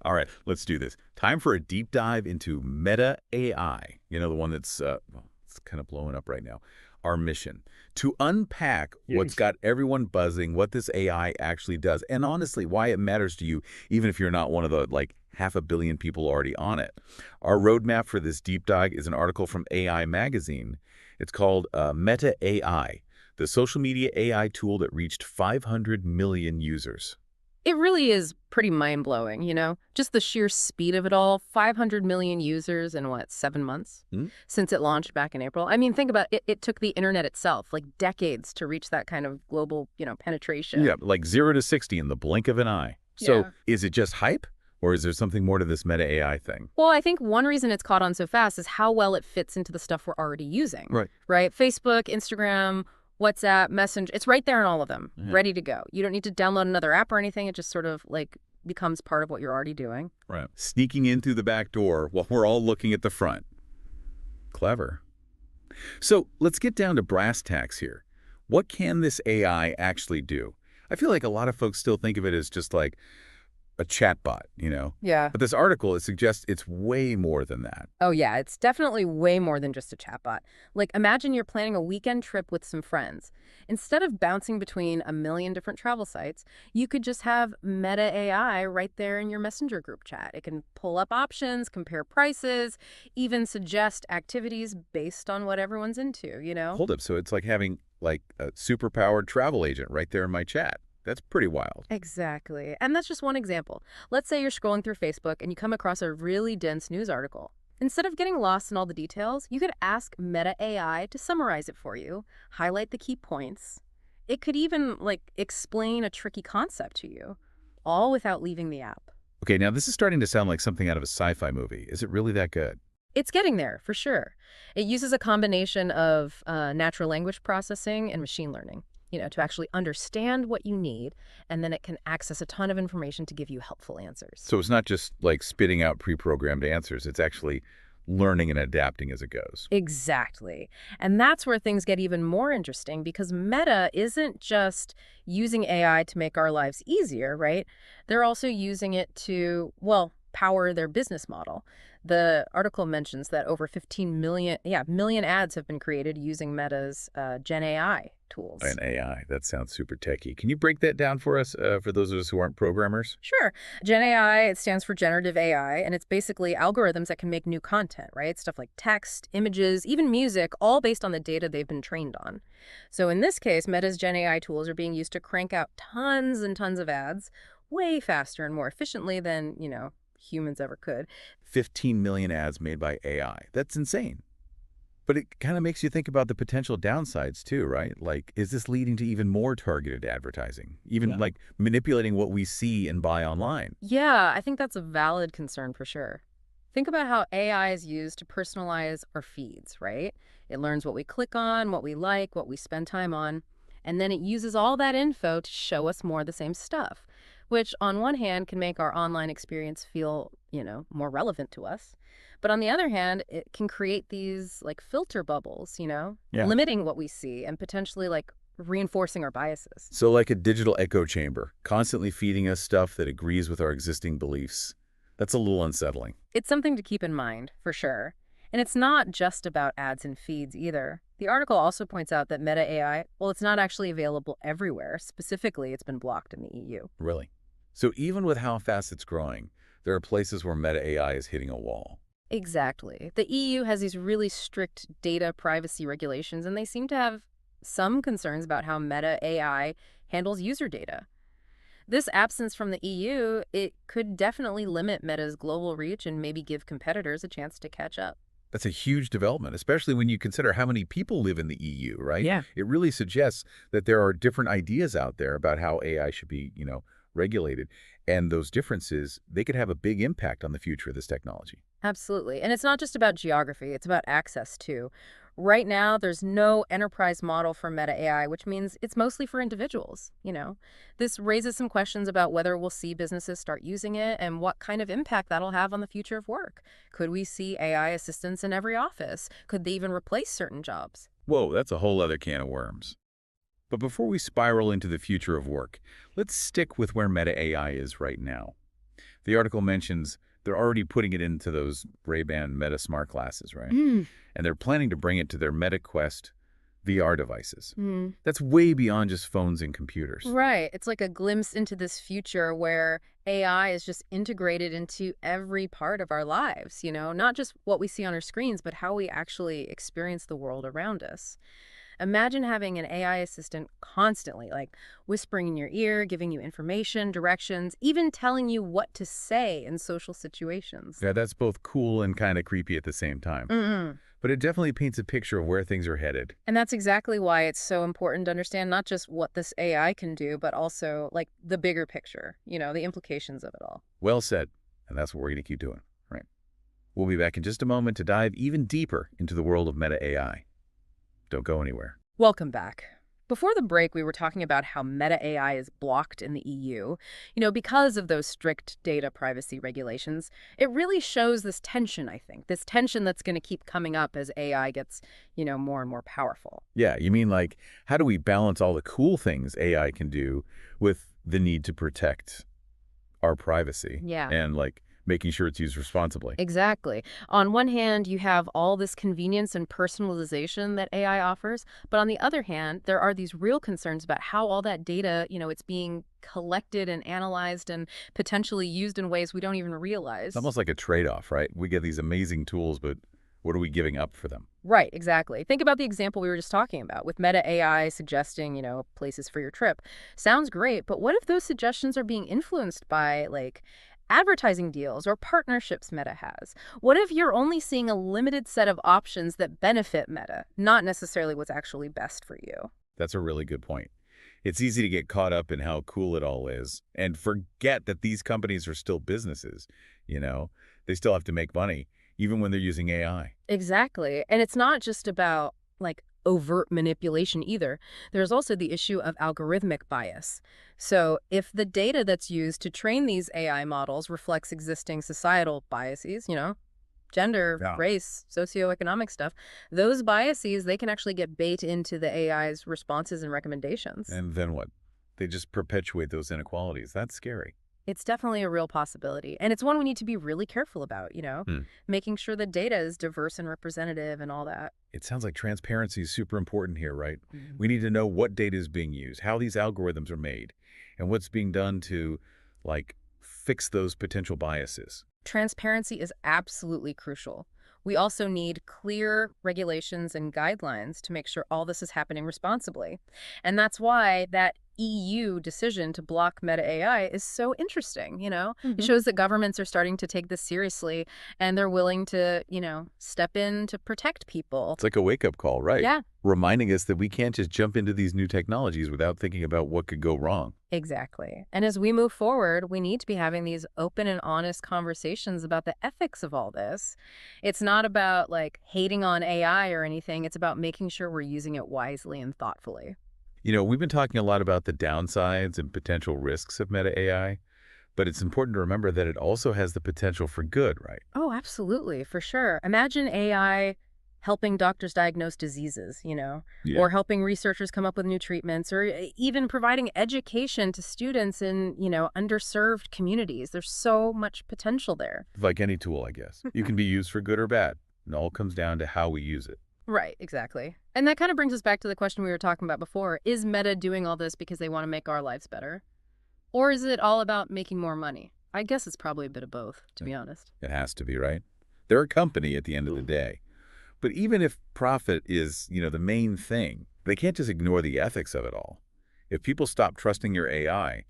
All right, let's do this. Time for a deep dive into Meta AI. You know, the one that's well, it's kind of blowing up right now. Our mission to unpack what's Huge. got everyone buzzing, what this AI actually does, and honestly, why it matters to you, even if you're not one of the like 500 million people already on it. Our roadmap for this deep dive is an article from AI Magazine. It's called Meta AI, the social media AI tool that reached 500 million users. It really is pretty mind-blowing, you know? Just the sheer speed of it all. 500 million users in, what, 7 months Hmm? since it launched back in April. I mean, think about it. It took the internet itself, like, decades to reach that kind of global, Yeah, penetration. like 0 to 60 in the blink of an eye. So Yeah. is it just hype, or is there something more to this Meta AI thing? Well, I think one reason it's caught on so fast is how well it fits into the stuff we're already using, Right. right? Facebook, Instagram, WhatsApp, Messenger. It's right there in all of them, Yeah. ready to go. You don't need to download another app or anything. It just sort of, like, becomes part of what you're already doing. Right. Sneaking in through the back door while we're all looking at the front. Clever. So let's get down to brass tacks here. What can this AI actually do? I feel like a lot of folks still think of it as just like a chatbot, you know? Yeah. But this article, it suggests it's way more than that. Oh, yeah, it's definitely way more than just a chatbot. Like, imagine you're planning a weekend trip with some friends. Instead of bouncing between a million different travel sites, you could just have Meta AI right there in your Messenger group chat. It can pull up options, compare prices, even suggest activities based on what everyone's into, you know? Hold up, so it's like having like a superpowered travel agent right there in my chat. That's pretty wild. Exactly. And that's just one example. Let's say you're scrolling through Facebook and you come across a really dense news article. Instead of getting lost in all the details, you could ask Meta AI to summarize it for you, highlight the key points. It could even, like, explain a tricky concept to you, all without leaving the app. Okay, now this is starting to sound like something out of a sci-fi movie. Is it really that good? It's getting there, for sure. It uses a combination of natural language processing and machine learning, to actually understand what you need, and then it can access a ton of information to give you helpful answers. So it's not just like spitting out pre-programmed answers. It's actually learning and adapting as it goes. Exactly. And that's where things get even more interesting because Meta isn't just using AI to make our lives easier, right? They're also using it to, well, power their business model. The article mentions that over 15 million ads have been created using Meta's Gen AI tools. And AI, that sounds super techy. Can you break that down for us, for those of us who aren't programmers? Sure. Gen AI, it stands for generative AI, and it's basically algorithms that can make new content, right? Stuff like text, images, even music, all based on the data they've been trained on. So in this case, Meta's Gen AI tools are being used to crank out tons and tons of ads way faster and more efficiently than, humans ever could. 15 million ads made by AI. That's insane. But it kind of makes you think about the potential downsides too, right? Like, is this leading to even more targeted advertising? Even Yeah. like manipulating what we see and buy online? Yeah, I think that's a valid concern for sure. Think about how AI is used to personalize our feeds, right? It learns what we click on, what we like, what we spend time on, and then it uses all that info to show us more of the same stuff, which on one hand can make our online experience feel, more relevant to us. But on the other hand, it can create these like filter bubbles, Yeah. limiting what we see and potentially like reinforcing our biases. So like a digital echo chamber, constantly feeding us stuff that agrees with our existing beliefs. That's a little unsettling. It's something to keep in mind, for sure. And it's not just about ads and feeds either. The article also points out that Meta AI, well, it's not actually available everywhere. Specifically, it's been blocked in the EU. Really. So even with how fast it's growing, there are places where Meta AI is hitting a wall. Exactly. The EU has these really strict data privacy regulations, and they seem to have some concerns about how Meta AI handles user data. This absence from the EU, it could definitely limit Meta's global reach and maybe give competitors a chance to catch up. That's a huge development, especially when you consider how many people live in the EU, right? Yeah. It really suggests that there are different ideas out there about how AI should be, regulated. And those differences, they could have a big impact on the future of this technology. Absolutely. And it's not just about geography, it's about access too. Right now, there's no enterprise model for Meta AI, which means it's mostly for individuals. This raises some questions about whether we'll see businesses start using it and what kind of impact that'll have on the future of work. Could we see AI assistants in every office? Could they even replace certain jobs? Whoa, that's a whole other can of worms. But before we spiral into the future of work, let's stick with where Meta AI is right now. The article mentions they're already putting it into those Ray-Ban Meta smart glasses, right? Mm. And they're planning to bring it to their Meta Quest VR devices. Mm. That's way beyond just phones and computers. Right. It's like a glimpse into this future where AI is just integrated into every part of our lives, not just what we see on our screens, but how we actually experience the world around us. Imagine having an AI assistant constantly, like whispering in your ear, giving you information, directions, even telling you what to say in social situations. Yeah, that's both cool and kind of creepy at the same time. Mm-mm. But it definitely paints a picture of where things are headed. And that's exactly why it's so important to understand not just what this AI can do, but also like the bigger picture, the implications of it all. Well said. And that's what we're going to keep doing, right? We'll be back in just a moment to dive even deeper into the world of Meta AI. Don't go anywhere. Welcome back. Before the break, we were talking about how Meta AI is blocked in the EU, because of those strict data privacy regulations. It really shows this tension, I think, this tension that's going to keep coming up as AI gets, more and more powerful. Yeah, you mean like, how do we balance all the cool things AI can do with the need to protect our privacy Yeah. and like making sure it's used responsibly? Exactly. On one hand, you have all this convenience and personalization that AI offers, but on the other hand, there are these real concerns about how all that data, it's being collected and analyzed and potentially used in ways we don't even It's realize. almost like a trade-off, right? We get these amazing tools, but what are we giving up for them? Right, exactly. Think about the example we were just talking about with Meta AI suggesting, places for your trip. Sounds great, but what if those suggestions are being influenced by, like, advertising deals or partnerships Meta has? What if you're only seeing a limited set of options that benefit Meta, not necessarily what's actually best for you? That's a really good point. It's easy to get caught up in how cool it all is and forget that these companies are still businesses, you know? They still have to make money, even when they're using AI. Exactly. And it's not just about like overt manipulation either. There's also the issue of algorithmic bias. So if the data that's used to train these AI models reflects existing societal biases, gender, Yeah. race, socioeconomic stuff, those biases, they can actually get baked into the AI's responses and recommendations. And then what? They just perpetuate those inequalities. That's scary. It's definitely a real possibility. And it's one we need to be really careful about, Hmm. making sure the data is diverse and representative and all that. It sounds like transparency is super important here, right? Mhm. We need to know what data is being used, how these algorithms are made, and what's being done to, like, fix those potential biases. Transparency is absolutely crucial. We also need clear regulations and guidelines to make sure all this is happening responsibly. And that's why that EU decision to block Meta AI is so interesting, It Hmm. shows that governments are starting to take this seriously and they're willing to, step in to protect people. It's like a wake-up call, right? Yeah. Reminding us that we can't just jump into these new technologies without thinking about what could go wrong. Exactly. And as we move forward, we need to be having these open and honest conversations about the ethics of all this. It's not about like hating on AI or anything. It's about making sure we're using it wisely and thoughtfully. We've been talking a lot about the downsides and potential risks of Meta AI, but it's important to remember that it also has the potential for good, right? Oh, absolutely, for sure. Imagine AI helping doctors diagnose diseases, Yeah. or helping researchers come up with new treatments, or even providing education to students in, underserved communities. There's so much potential there. Like any tool, I guess. You can be used for good or bad. It all comes down to how we use it. Right, exactly. And that kind of brings us back to the question we were talking about before. Is Meta doing all this because they want to make our lives better? Or is it all about making more money? I guess it's probably a bit of both, to be honest. It has to be, right? They're a company at the end of the day. But even if profit is, the main thing, they can't just ignore the ethics of it all. If people stop trusting your AI,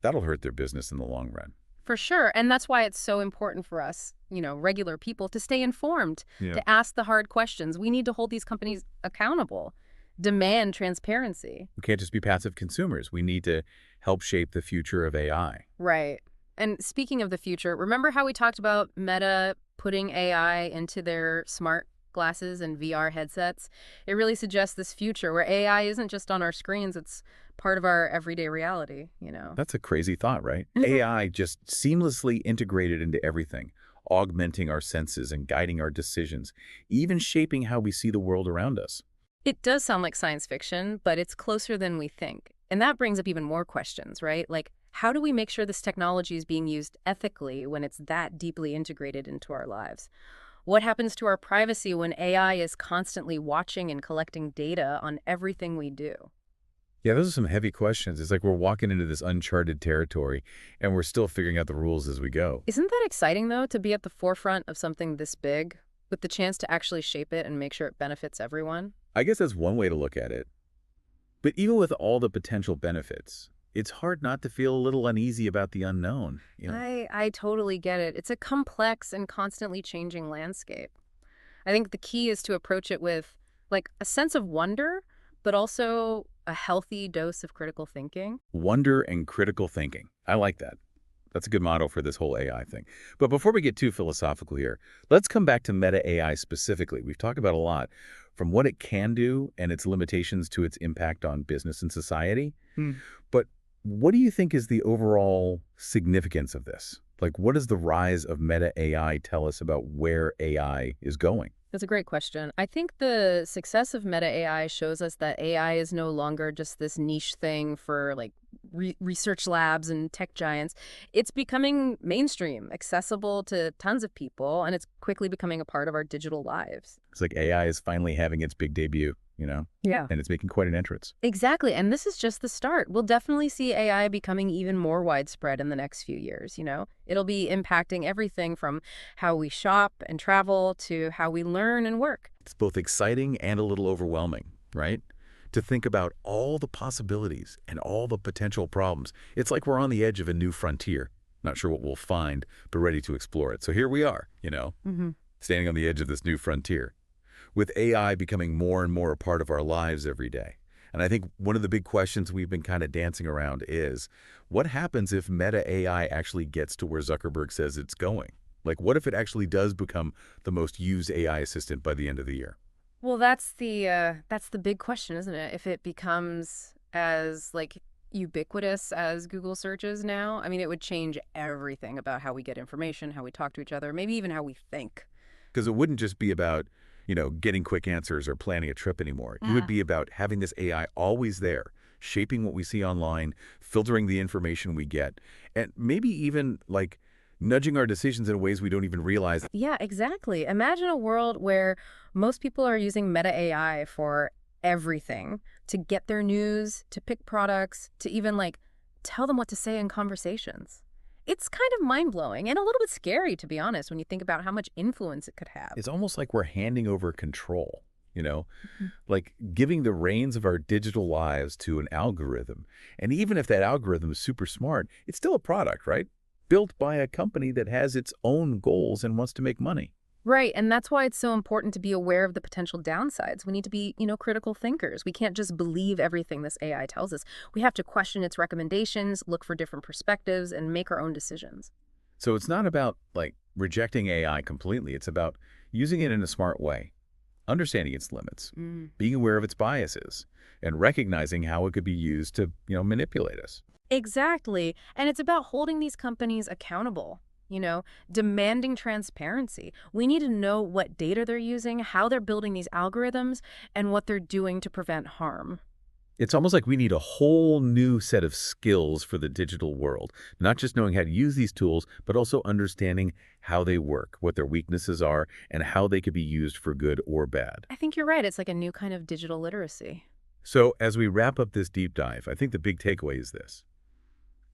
that'll hurt their business in the long run. For sure. And that's why it's so important for us, regular people, to stay informed, Yeah. to ask the hard questions. We need to hold these companies accountable, demand transparency. We can't just be passive consumers. We need to help shape the future of AI. Right. And speaking of the future, remember how we talked about Meta putting AI into their smart glasses and VR headsets? It really suggests this future where AI isn't just on our screens, it's part of our everyday reality. That's a crazy thought, right? AI just seamlessly integrated into everything, augmenting our senses and guiding our decisions, even shaping how we see the world around us. It does sound like science fiction, but it's closer than we think. And that brings up even more questions, right? Like, How do we make sure this technology is being used ethically when it's that deeply integrated into our lives? What happens to our privacy when AI is constantly watching and collecting data on everything we do? Yeah, those are some heavy questions. It's like we're walking into this uncharted territory, and we're still figuring out the rules as we go. Isn't that exciting, though, to be at the forefront of something this big, with the chance to actually shape it and make sure it benefits everyone? I guess that's one way to look at it. But even with all the potential benefits, it's hard not to feel a little uneasy about the unknown. I totally get it. It's a complex and constantly changing landscape. I think the key is to approach it with, like, a sense of wonder, but also a healthy dose of critical thinking. Wonder and critical thinking. I like that. That's a good motto for this whole AI thing. But before we get too philosophical here, let's come back to meta AI specifically. We've talked about a lot, from what it can do and its limitations to its impact on business and society. Hmm. But what do you think is the overall significance of this? Like, what does the rise of meta AI tell us about where AI is going? That's a great question. I think the success of Meta AI shows us that AI is no longer just this niche thing for like research labs and tech giants. It's becoming mainstream, accessible to tons of people, and it's quickly becoming a part of our digital lives. It's like AI is finally having its big debut, Yeah. and it's making quite an entrance. Exactly. And this is just the start. We'll definitely see AI becoming even more widespread in the next few years. It'll be impacting everything from how we shop and travel to how we learn and work. It's both exciting and a little overwhelming, right? To think about all the possibilities and all the potential problems. It's like we're on the edge of a new frontier. Not sure what we'll find, but ready to explore it. So here we are, Hmm. standing on the edge of this new frontier, with AI becoming more and more a part of our lives every day. And I think one of the big questions we've been kind of dancing around is, what happens if Meta AI actually gets to where Zuckerberg says it's going? Like, what if it actually does become the most used AI assistant by the end of the year? Well, that's the big question, isn't it? If it becomes as like ubiquitous as Google searches now, I mean, it would change everything about how we get information, how we talk to each other, maybe even how we think. Because it wouldn't just be about, getting quick answers or planning a trip anymore. It would Yeah. be about having this AI always there, shaping what we see online, filtering the information we get, and maybe even like nudging our decisions in ways we don't even realize. Yeah, exactly. Imagine a world where most people are using Meta AI for everything to get their news, to pick products, to even like tell them what to say in conversations. It's kind of mind-blowing and a little bit scary, to be honest, when you think about how much influence it could have. It's almost like we're handing over control, Mhm. like giving the reins of our digital lives to an algorithm. And even if that algorithm is super smart, it's still a product, right? Built by a company that has its own goals and wants to make money. Right, and that's why it's so important to be aware of the potential downsides. We need to be critical thinkers. We can't just believe everything this AI tells us. We have to question its recommendations, look for different perspectives, and make our own decisions. So it's not about like rejecting AI completely. It's about using it in a smart way, understanding its limits, Mm. being aware of its biases, and recognizing how it could be used to, manipulate us. Exactly. And it's about holding these companies accountable, demanding transparency. We need to know what data they're using, how they're building these algorithms, and what they're doing to prevent harm. It's almost like we need a whole new set of skills for the digital world, not just knowing how to use these tools, but also understanding how they work, what their weaknesses are, and how they could be used for good or bad. I think you're right. It's like a new kind of digital literacy. So as we wrap up this deep dive, I think the big takeaway is this.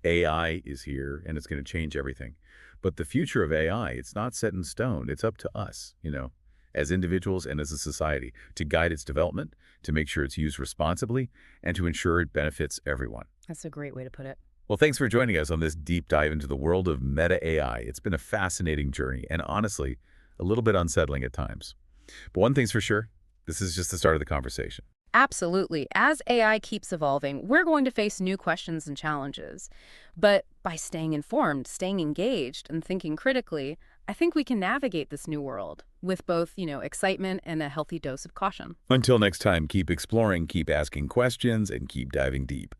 AI is here and it's going to change everything. But the future of AI, it's not set in stone. It's up to us, as individuals and as a society, to guide its development, to make sure it's used responsibly, and to ensure it benefits everyone. That's a great way to put it. Well, thanks for joining us on this deep dive into the world of Meta AI. It's been a fascinating journey and honestly, a little bit unsettling at times. But one thing's for sure, this is just the start of the conversation. Absolutely. As AI keeps evolving, we're going to face new questions and challenges. But by staying informed, staying engaged, and thinking critically, I think we can navigate this new world with both excitement and a healthy dose of caution. Until next time, keep exploring, keep asking questions, and keep diving deep.